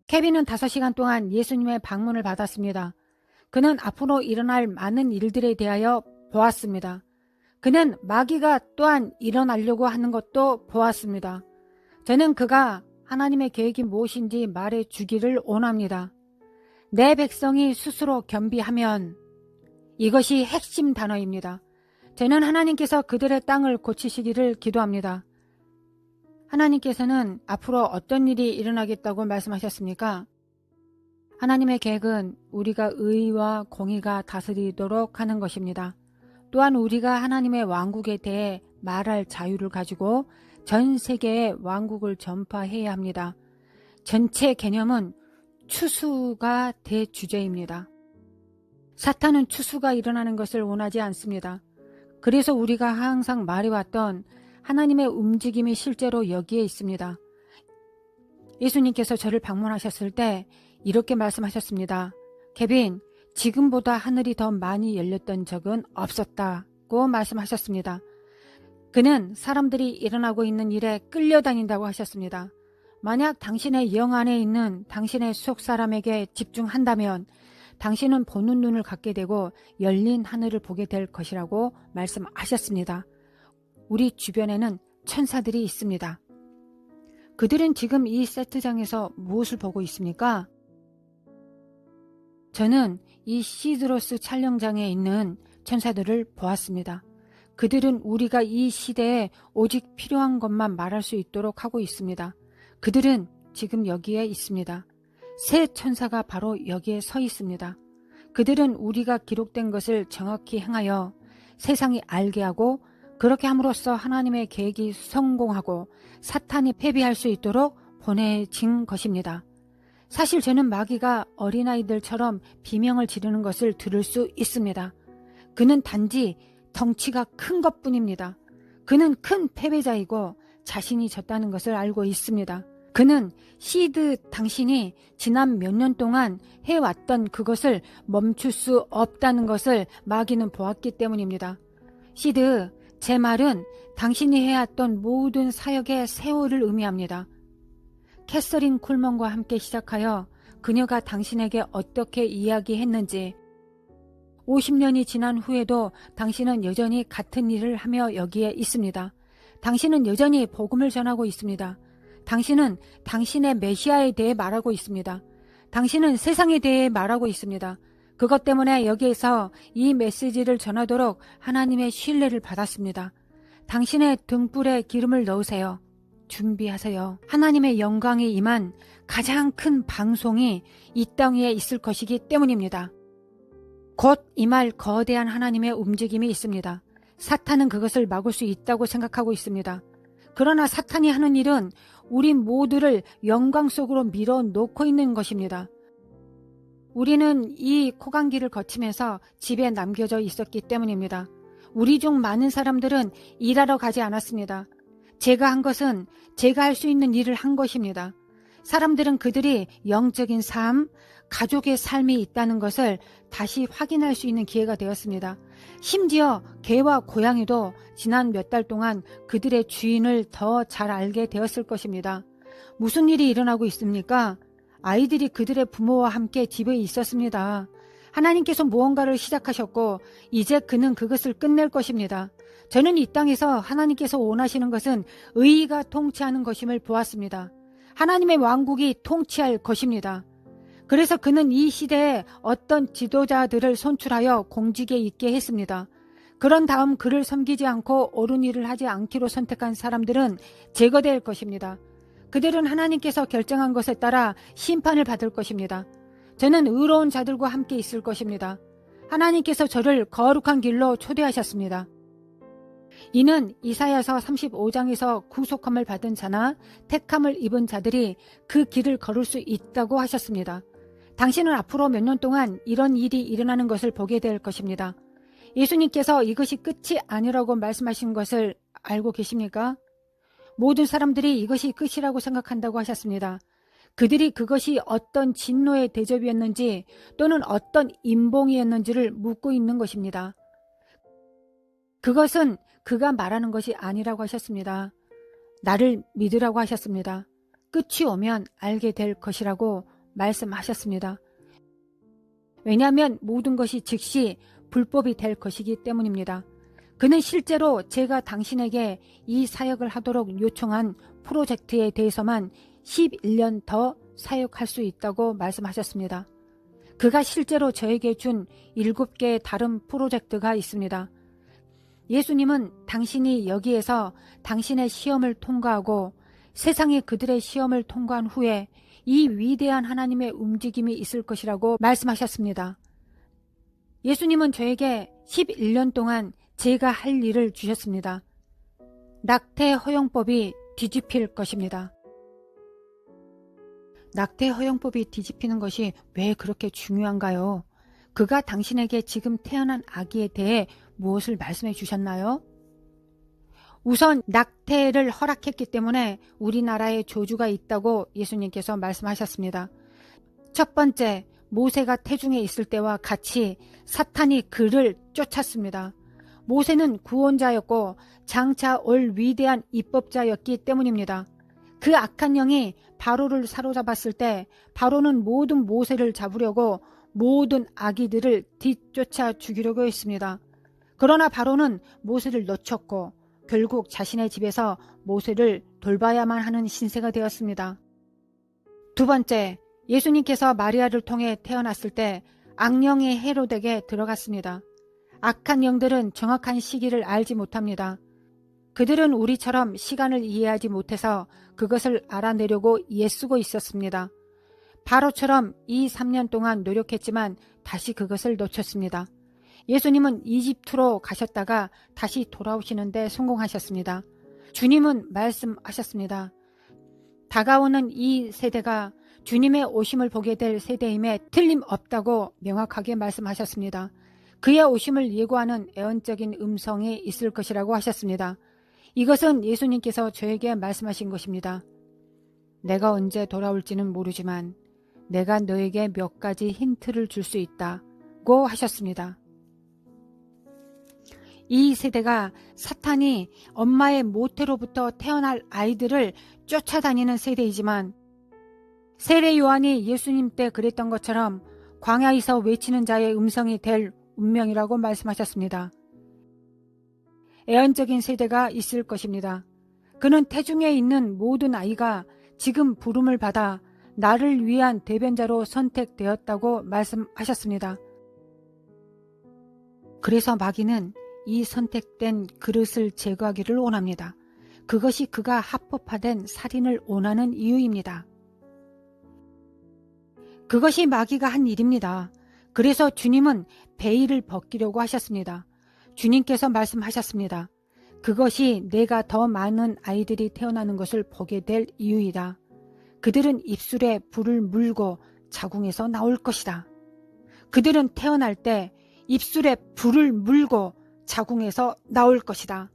케빈은 5시간 동안 예수님의 방문을 받았습니다. 그는 앞으로 일어날 많은 일들에 대하여 보았습니다. 그는 마귀가 또한 일어나려고 하는 것도 보았습니다. 저는 그가 하나님의 계획이 무엇인지 말해 주기를 원합니다. 내 백성이 스스로 겸비하면, 이것이 핵심 단어입니다. 저는 하나님께서 그들의 땅을 고치시기를 기도합니다. 하나님께서는 앞으로 어떤 일이 일어나겠다고 말씀하셨습니까? 하나님의 계획은 우리가 의와 공의가 다스리도록 하는 것입니다. 또한 우리가 하나님의 왕국에 대해 말할 자유를 가지고 전 세계에 왕국을 전파해야 합니다. 전체 개념은 추수가 대주제입니다. 사탄은 추수가 일어나는 것을 원하지 않습니다. 그래서 우리가 항상 말해왔던 하나님의 움직임이 실제로 여기에 있습니다. 예수님께서 저를 방문하셨을 때 이렇게 말씀하셨습니다. 케빈, 지금보다 하늘이 더 많이 열렸던 적은 없었다고 말씀하셨습니다. 그는 사람들이 일어나고 있는 일에 끌려다닌다고 하셨습니다. 만약 당신의 영 안에 있는 당신의 속 사람에게 집중한다면 당신은 보는 눈을 갖게 되고 열린 하늘을 보게 될 것이라고 말씀하셨습니다. 우리 주변에는 천사들이 있습니다. 그들은 지금 이 세트장에서 무엇을 보고 있습니까? 저는 이 시드로스 촬영장에 있는 천사들을 보았습니다. 그들은 우리가 이 시대에 오직 필요한 것만 말할 수 있도록 하고 있습니다. 그들은 지금 여기에 있습니다. 새 천사가 바로 여기에 서 있습니다. 그들은 우리가 기록된 것을 정확히 행하여 세상이 알게 하고 그렇게 함으로써 하나님의 계획이 성공하고 사탄이 패배할 수 있도록 보내진 것입니다. 사실 저는 마귀가 어린아이들처럼 비명을 지르는 것을 들을 수 있습니다. 그는 단지 덩치가 큰 것뿐입니다. 그는 큰 패배자이고 자신이 졌다는 것을 알고 있습니다. 그는 시드 당신이 지난 몇 년 동안 해왔던 그것을 멈출 수 없다는 것을 마귀는 보았기 때문입니다. 시드, 제 말은 당신이 해왔던 모든 사역의 세월을 의미합니다. 캐서린 콜먼과 함께 시작하여 그녀가 당신에게 어떻게 이야기했는지 50년이 지난 후에도 당신은 여전히 같은 일을 하며 여기에 있습니다. 당신은 여전히 복음을 전하고 있습니다. 당신은 당신의 메시아에 대해 말하고 있습니다. 당신은 세상에 대해 말하고 있습니다. 그것 때문에 여기에서 이 메시지를 전하도록 하나님의 신뢰를 받았습니다. 당신의 등불에 기름을 넣으세요. 준비하세요. 하나님의 영광이 임한 가장 큰 방송이 이 땅 위에 있을 것이기 때문입니다. 곧 임할 거대한 하나님의 움직임이 있습니다. 사탄은 그것을 막을 수 있다고 생각하고 있습니다. 그러나 사탄이 하는 일은 우리 모두를 영광 속으로 밀어놓고 있는 것입니다. 우리는 이 코강기를 거치면서 집에 남겨져 있었기 때문입니다. 우리 중 많은 사람들은 일하러 가지 않았습니다. 제가 한 것은 제가 할 수 있는 일을 한 것입니다. 사람들은 그들이 영적인 삶, 가족의 삶이 있다는 것을 다시 확인할 수 있는 기회가 되었습니다. 심지어 개와 고양이도 지난 몇 달 동안 그들의 주인을 더 잘 알게 되었을 것입니다. 무슨 일이 일어나고 있습니까? 아이들이 그들의 부모와 함께 집에 있었습니다. 하나님께서 무언가를 시작하셨고 이제 그는 그것을 끝낼 것입니다. 저는 이 땅에서 하나님께서 원하시는 것은 의의가 통치하는 것임을 보았습니다. 하나님의 왕국이 통치할 것입니다. 그래서 그는 이 시대에 어떤 지도자들을 선출하여 공직에 있게 했습니다. 그런 다음 그를 섬기지 않고 옳은 일을 하지 않기로 선택한 사람들은 제거될 것입니다. 그들은 하나님께서 결정한 것에 따라 심판을 받을 것입니다. 저는 의로운 자들과 함께 있을 것입니다. 하나님께서 저를 거룩한 길로 초대하셨습니다. 이는 이사야서 35장에서 구속함을 받은 자나 택함을 입은 자들이 그 길을 걸을 수 있다고 하셨습니다. 당신은 앞으로 몇 년 동안 이런 일이 일어나는 것을 보게 될 것입니다. 예수님께서 이것이 끝이 아니라고 말씀하신 것을 알고 계십니까? 모든 사람들이 이것이 끝이라고 생각한다고 하셨습니다. 그들이 그것이 어떤 진노의 대접이었는지 또는 어떤 임봉이었는지를 묻고 있는 것입니다. 그것은 그가 말하는 것이 아니라고 하셨습니다. 나를 믿으라고 하셨습니다. 끝이 오면 알게 될 것이라고 말씀하셨습니다. 왜냐하면 모든 것이 즉시 불법이 될 것이기 때문입니다. 그는 실제로 제가 당신에게 이 사역을 하도록 요청한 프로젝트에 대해서만 11년 더 사역할 수 있다고 말씀하셨습니다. 그가 실제로 저에게 준 7개의 다른 프로젝트가 있습니다. 예수님은 당신이 여기에서 당신의 시험을 통과하고 세상이 그들의 시험을 통과한 후에 이 위대한 하나님의 움직임이 있을 것이라고 말씀하셨습니다. 예수님은 저에게 11년 동안 제가 할 일을 주셨습니다. 낙태 허용법이 뒤집힐 것입니다. 낙태 허용법이 뒤집히는 것이 왜 그렇게 중요한가요? 그가 당신에게 지금 태어난 아기에 대해 무엇을 말씀해 주셨나요? 우선 낙태를 허락했기 때문에 우리나라에 저주가 있다고 예수님께서 말씀하셨습니다. 첫 번째, 모세가 태중에 있을 때와 같이 사탄이 그를 쫓았습니다. 모세는 구원자였고 장차 올 위대한 입법자였기 때문입니다. 그 악한 영이 바로를 사로잡았을 때 바로는 모든 모세를 잡으려고 모든 아기들을 뒤쫓아 죽이려고 했습니다. 그러나 바로는 모세를 놓쳤고 결국 자신의 집에서 모세를 돌봐야만 하는 신세가 되었습니다. 두 번째, 예수님께서 마리아를 통해 태어났을 때 악령이 헤롯에게 들어갔습니다. 악한 영들은 정확한 시기를 알지 못합니다. 그들은 우리처럼 시간을 이해하지 못해서 그것을 알아내려고 애쓰고 있었습니다. 바로처럼 이 3년 동안 노력했지만 다시 그것을 놓쳤습니다. 예수님은 이집트로 가셨다가 다시 돌아오시는데 성공하셨습니다. 주님은 말씀하셨습니다. 다가오는 이 세대가 주님의 오심을 보게 될 세대임에 틀림없다고 명확하게 말씀하셨습니다. 그의 오심을 예고하는 애언적인 음성이 있을 것이라고 하셨습니다. 이것은 예수님께서 저에게 말씀하신 것입니다. 내가 언제 돌아올지는 모르지만 내가 너에게 몇 가지 힌트를 줄 수 있다고 하셨습니다. 이 세대가 사탄이 엄마의 모태로부터 태어날 아이들을 쫓아다니는 세대이지만 세례 요한이 예수님 때 그랬던 것처럼 광야에서 외치는 자의 음성이 될 운명이라고 말씀하셨습니다. 애언적인 세대가 있을 것입니다. 그는 태중에 있는 모든 아이가 지금 부름을 받아 나를 위한 대변자로 선택되었다고 말씀하셨습니다. 그래서 마귀는 이 선택된 그릇을 제거하기를 원합니다. 그것이 그가 합법화된 살인을 원하는 이유입니다. 그것이 마귀가 한 일입니다. 그래서 주님은 베일을 벗기려고 하셨습니다. 주님께서 말씀하셨습니다. 그것이 내가 더 많은 아이들이 태어나는 것을 보게 될 이유이다. 그들은 입술에 불을 물고 자궁에서 나올 것이다. 그들은 태어날 때 입술에 불을 물고 자궁에서 나올 것이다.